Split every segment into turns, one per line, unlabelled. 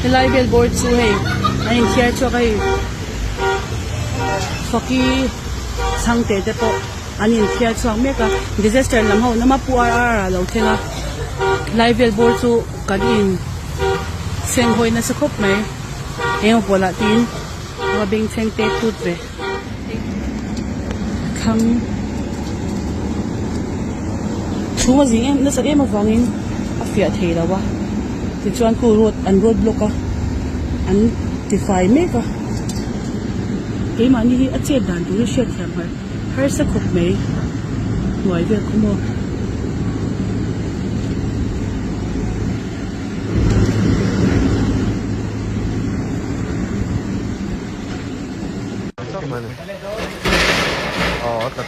Helai billboard chu hei ain thiar chu kai foki sangte te po anin thiar chuang meka disaster lam ho nama pu ar lo thenga live billboard chu kan in seng hoina sa khop mai eng pola tin wa bing cheng te tut ve khang chuma jing em na sa em awangin a fia thei lawa ti chuan ku road block a an defy meka ke mani hi a che dan tu shet thiam har sa khop mai noi ve kumo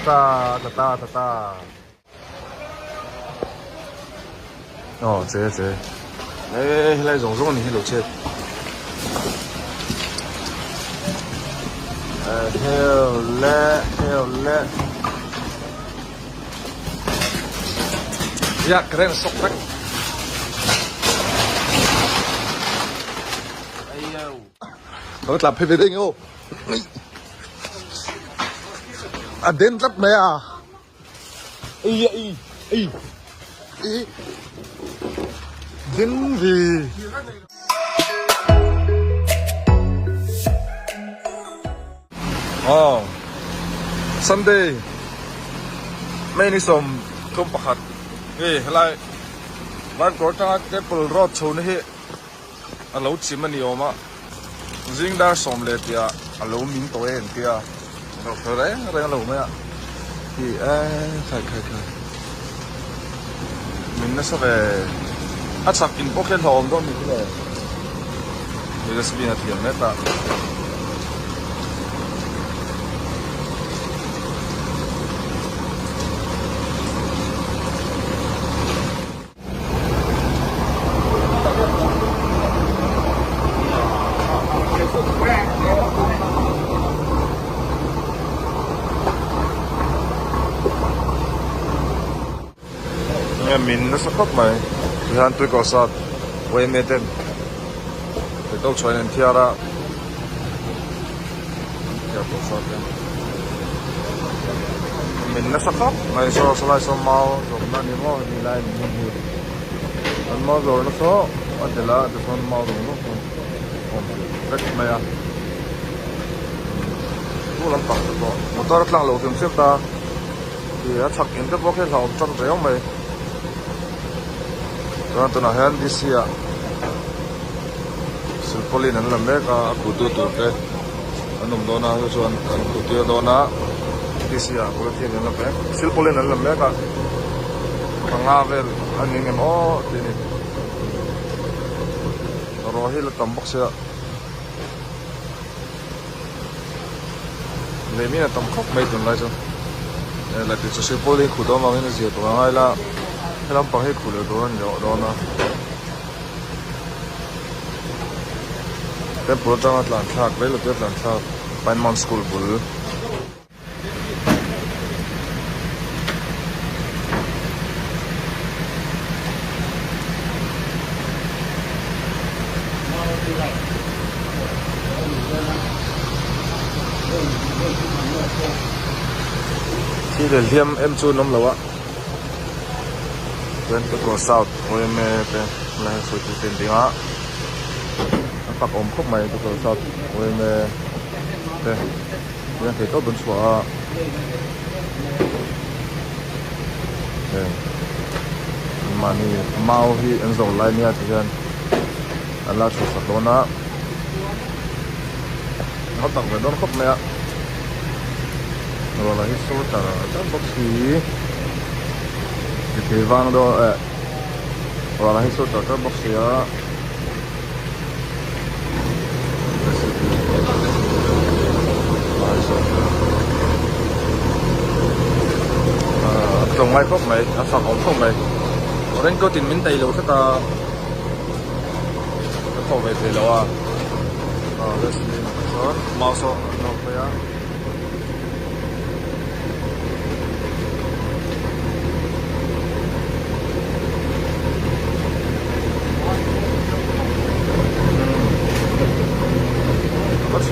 ta. Chế. Ê, lại rồng rồng này đồ chết. Heo lẹ. Ya, keren sok rek. Ayo. Nó làm phê đinh ô. À đến rất mẹ à. Ý. Đến vì Sunday mấy ni som tum pakhat lại van ko ta temple road chho ne he alo chimani oma jing dar som le tia alo min to en tia ro re alo me a ki khai mình nó sẽ về ắt sạc in pocket home đó mình cái này mình sẽ bị là thiệt nhất ta mình nó sẽ khóc mày thì hắn tôi có sát quay mê tên thì tôi chơi nên thia ra có sát mình nó sẽ khóc mày so lại so mau rồi nó đi mau đi lại mình anh mau rồi nó số anh để là để son mau rồi nó không rất mày à tu làm tặng được một tao rất lăng lâu thường xuyên ta thì chắc in cái bốc cái hộp cho nó dễ mày Tuan tu nak hand this year. Silpolin an lam meka kutu tu ke. Anum dona tu chuan kan kutu dona this year ko ti an lam mek. Silpolin an lam meka. Kanga vel an ngem o ti ni. Rohil tambok sia. Lemi na tam khok mai tun lai chu. La ti silpolin kutu ma ngin zi to ngai la. Làm bằng hết cùi đồ ăn nhỏ đó na, cái bữa trang làm thạc đấy là cái làm thạc, Pinemount School bull. Khi để liêm em chu nấm lâu á. Then to go south, we may be like so to send dinga. Pak khop mai to go south, we may be. Yang kita bun swa. Mani mau hi enzo lai nia tian. Allah chu satona. Nó tặng về đón khop mai ạ. Rồi là hi so ta box hi. Thì vang đó và là hết số tờ box ya trồng mai khóc mày phẳng ống không mày ở đây có tiền miếng tây lâu thế ta nó không về tây lâu à đây là mau số nó phải à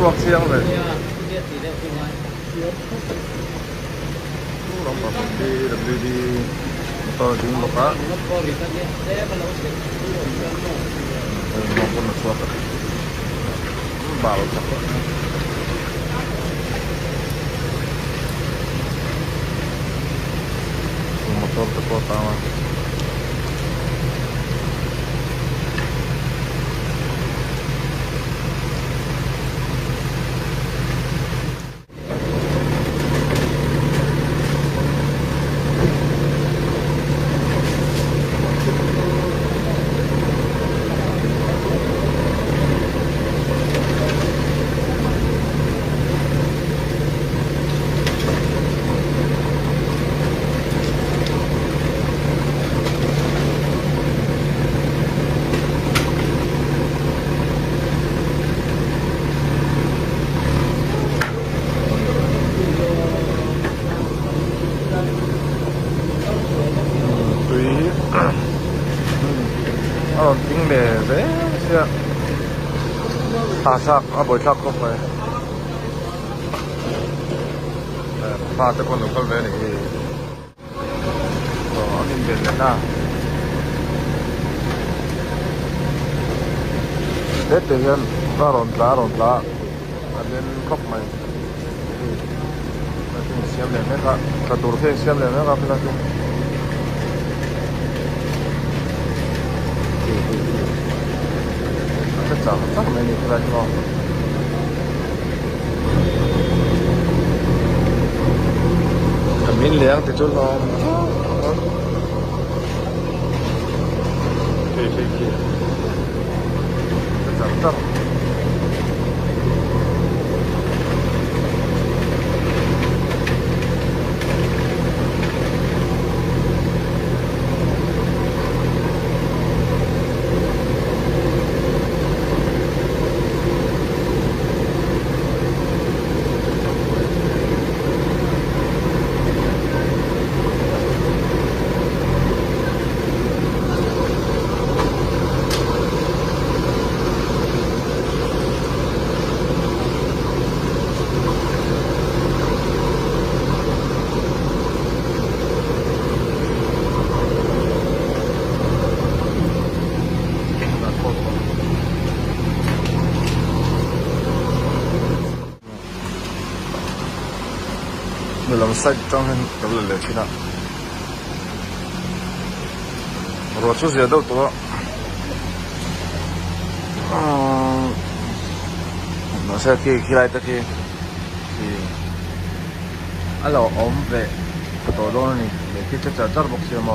suak siang vậy lòng bạc đi đập đi to tiếng một cá ngon con nó suak bảo chắc motor terkota tiếng đề dễ chưa ta sắc buổi sắc có phải pha cho con được con về này đó nhìn biển này na Tết thì hiện ra rộn lá anh đến khóc mày xem lên mấy cả tổ phê xem lên mấy cái là chắc là mình ra cho mình liang thì chút lo kì chắc người làm sách trong hình cái lời thế nào rồi chút gì đâu tụi nó sẽ khi lại tới khi thì alo ốm về tụi đó này để khi chắc chắn bốc xíu mà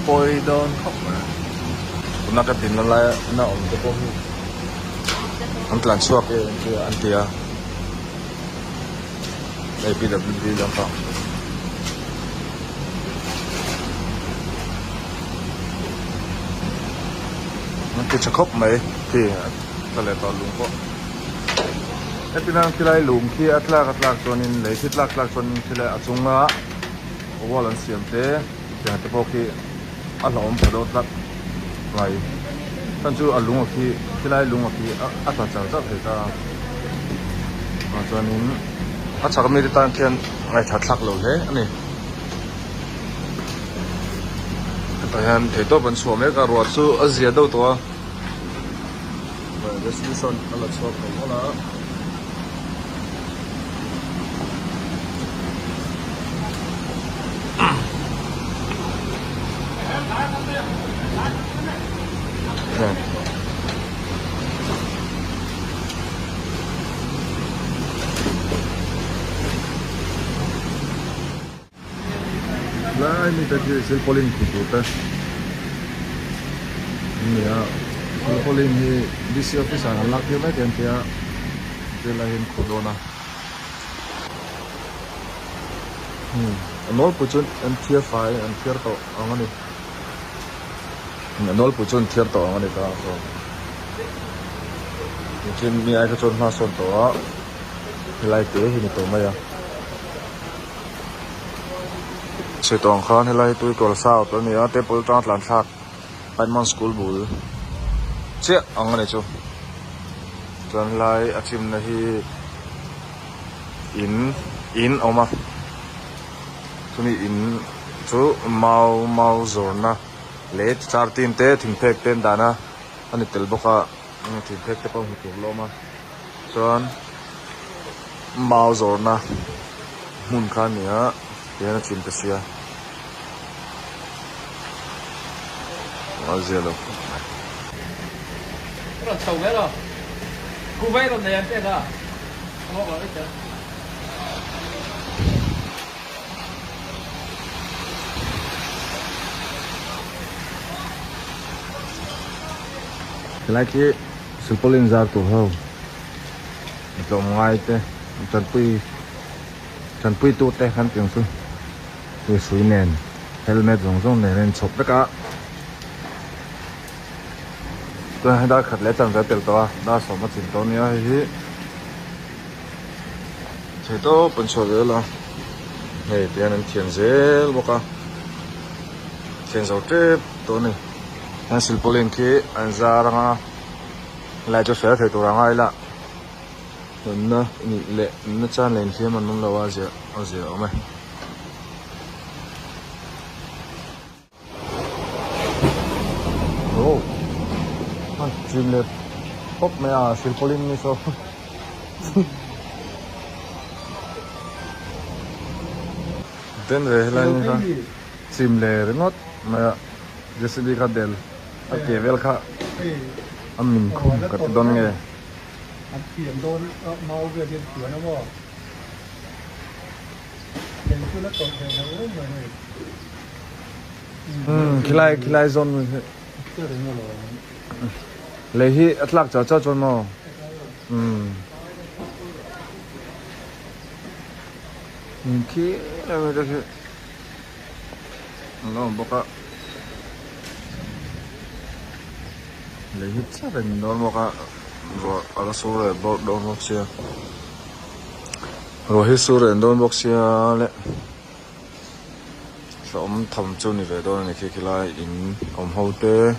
bôi đơn khóc mà nó cái tiền nó lại nó ốm cái bông anh làm suốt cái anh kia đây bây giờ đi làm sao nó cứ chọc khóc mấy thì ta lại toàn lùng quá cái bên này thì lại lùng khi at lạc cho nên lấy thịt lạc cho nên thì lại chung á ô lần xiêm thế thì hãy bóc khi ăn lẩu phải đốt lạc lại thân chú ăn lùng khi lại lùng khi ăn toàn chẳng rất là mà cho nên chắc mình đi tan kiên ngày thật lạc lâu thế anh này tại hắn thấy tôi vẫn xuống mấy cái ruột su ở dưới đâu to vậy destination là xuống không có là lại mình thấy cái polling của tôi nè polling thì DC office là lạc cái mấy tiền kia đây là hiện corona nol puchun and tier 5 and tier to ang ani nol puchun tier to ang ani ta so chin mi ai ka chon ma son to lai te hi ni to maya sẽ tòng khan hay là tôi còn sao tôi nhớ tới bữa trăng làm sao anh mang school buổi chết ông này chú chuan lai achim na hi in oma chumi in chu mau zorna le char tin te thing phek ten dana ani tel boka thing phek te pawh tur loma chuan mau zorna mun khan nia tiana chin te sia azelo
rồi sầu cái rồi cô vay rồi này em biết à không có đấy chứ
lại cái sự polling ra tổ hậu trong ngay te chân pui tu te khăn tiếng su cái suy nền helmet rong này nên chụp tất cả tôi đã khát lẽ chẳng ra tiền to đã sống một chuyện to nữa thì chế to bận số rồi là này tiền anh tiền dễ bốc à tiền giàu chết to này anh xin polling khi anh ra rằng lại cho phép thầy tổ rằng ai là nó lệ nó chan lên khi mà nó là gì ông ấy oh chim lệ pop mẹ à xin polling như sao tên về là như sao chim lệ remote mẹ jesse đi khát del à kể vel khá anh mình không cắt đòn nghe
anh khiển đôn mau về điện cửa nó bỏ điện cửa nó tổng thể nó ốm rồi
này khi lại zone
chưa đến rồi
lấy hi atlak cho chon mo khi là cái nó boka lấy hi chắc là nó boka rồi ở số rồi bộ đồn bốc xia rồi hết số rồi đồn bốc xia lệ sống thầm chung như vậy đó này khi lại in ông hậu tế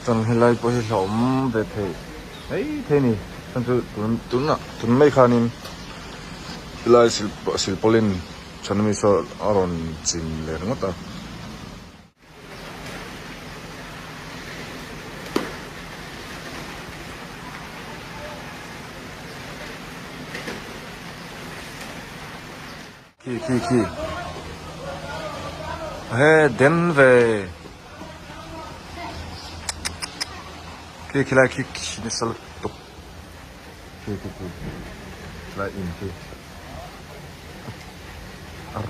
trong khi lại có khi sống về thế ấy thế này trong tuần mấy khả năng lại sil polin cho nên mình sợ aron chim lên ngót ta khi he đến về khi lại khi nó sẽ tục khi lại in khi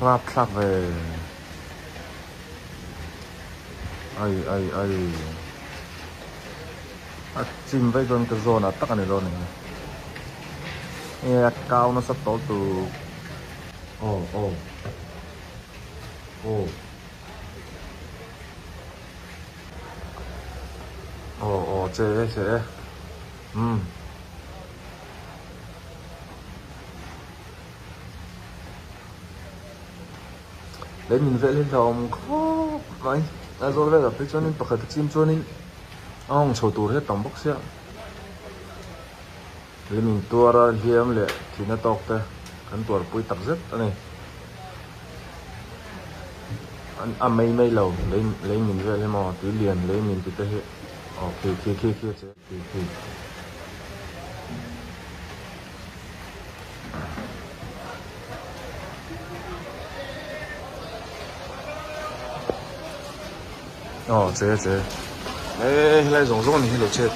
rap khác về ai chim với con cái zone tắc này rồi này nghe cao nó sắp tới từ chế để nhìn vẽ lên lòng khó vậy là rồi về gặp cho nên bậc khởi chim cho nên ông sầu tù hết tổng bốc xia để mình tua ra hiếm lệ thì nó tóc ta hắn tua bụi tập rất này anh mấy lầu lấy mình về lấy mò tứ liền lấy mình từ tới hiện kia chứ chế ê lại rong thì lộ chết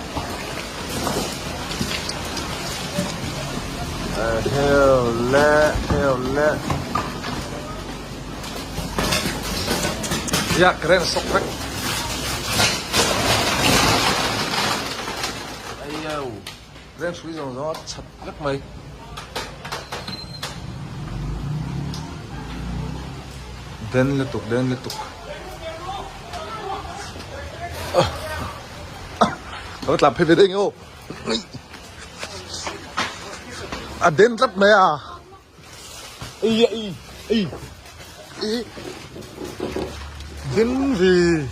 theo lẹ ya keren sok rek ayo keren suy rong chặt rất mày đến liên tục nó làm phê đinh ô à đến rất mẹ à y đến gì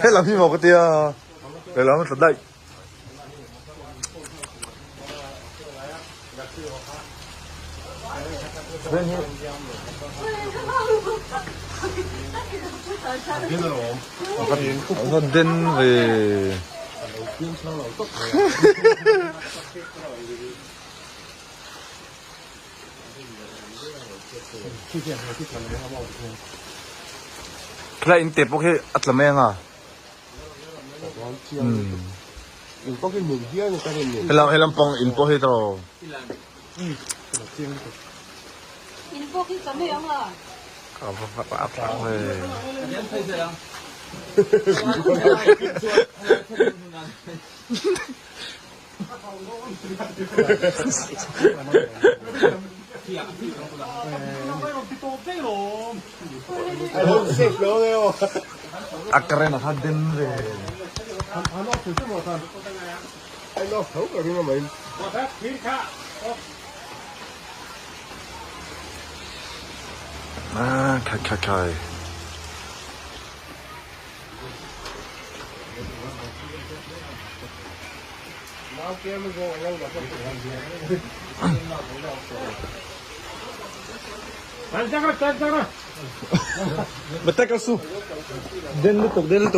hết làm gì mà cái tia để làm thật đây con đến về lại in tiệp ok at làm em à
có cái mừng kia người ta lên mừng
hay làm pong in po hết rồi
In po khi cấm miệng à?
về
Em thấy rồi không?
xếp đó đấy
akaren là phát đến về
anh nó thử chút một thằng anh nó xấu rồi nhưng mà mình
khai
nó kia mới vô anh là không
bật tay cao su đến liên tục đến liên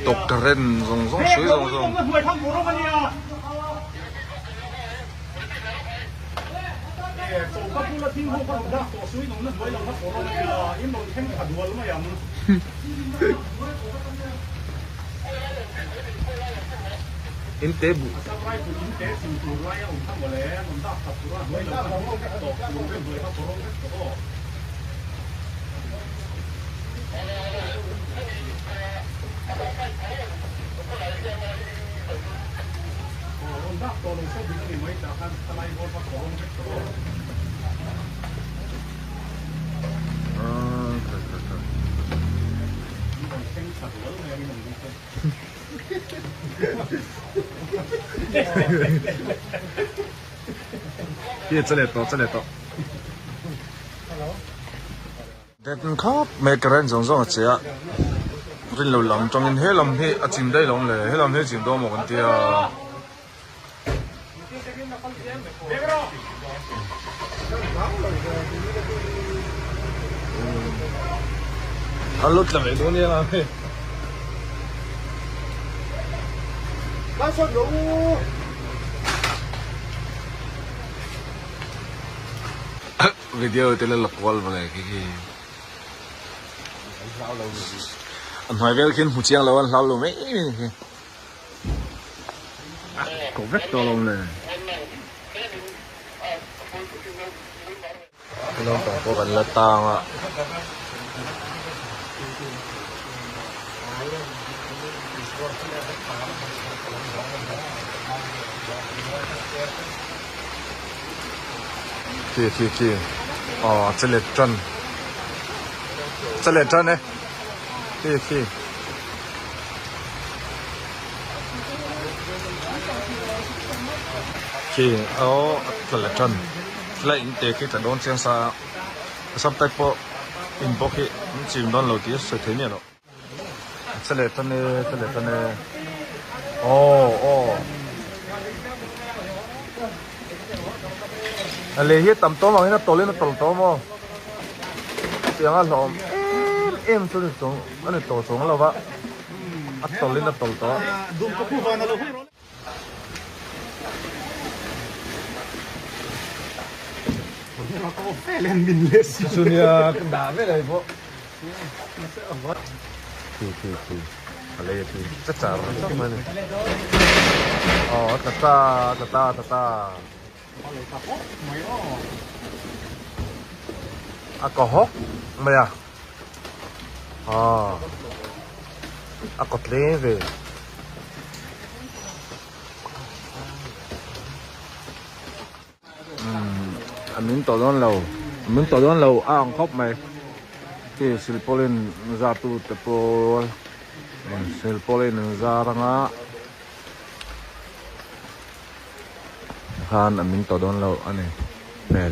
tục keren rong suối rong in tế bù ये चले तो đến khóc mấy cái人giống giống chị ạrin lâu lắm trong hết làm hết chìm đây lòng lệ hết làm hết chìm đó một con tia anh lút là vậy luôn nha làm hết
lái xe đủ
video tên là lọc wall mà này cái anh hỏi về khi hụt chiang lâu anh lao lâu mấy cổ vết to lâu này nó có gần là tang ạ kia chân lệch chân này kia chân lệch chân lại để cái trận đón xem sao sắp tay po in po cái chìm đón đầu tiên sẽ thế nhỉ đó chân lệch chân này lấy hết tầm to mà nó to lên nó to mà tiếng ăn lộn em cho được xuống nó được to xuống là vậy to lên nó to
dùng cái khu vườn là được nó có phê lên mình lên
Sunia cái đá với này bộ thì lấy thì chắc chắn chắc mà này ta có hốc mày có lên về anh mình tổ đón lâu mình tổ đón lâu ăn khóc mày cái silpolin ra tu tập po silpolin ra răng á han anh mình tổ đón lâu anh này nè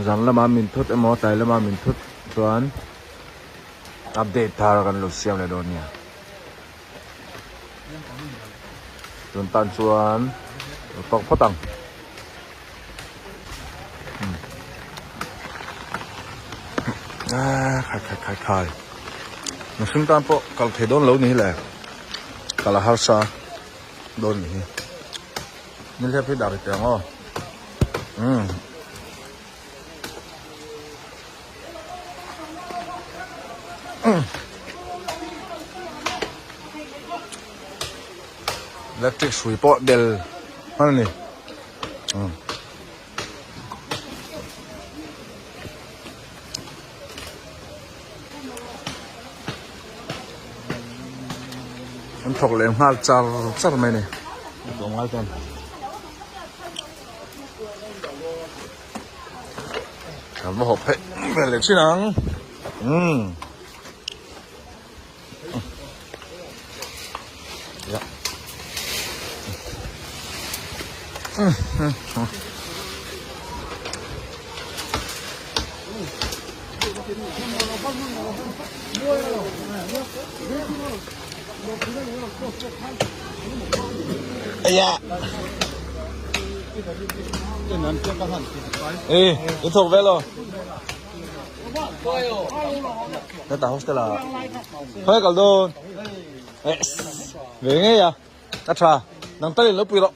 rằng là mà mình thốt em mò tay là mà mình thốt tuan update thàกันlúc xem lại đồn nha tuần tan chuan tóc phát tăng khai nó xứng tan po kalau thấy đón lâu ní là kalau harsa đón ní mình sẽ phải đặt cái ngõ electric sui po del ano ni anh thọc lên hoa char mày này còn ngal con làm một hộp hết về lên chi nắng dạ dạ cái thuộc về rồi cái tàu hostel là hơi cả đồn về nghe à cắt trà nằm tay lên lớp bự đó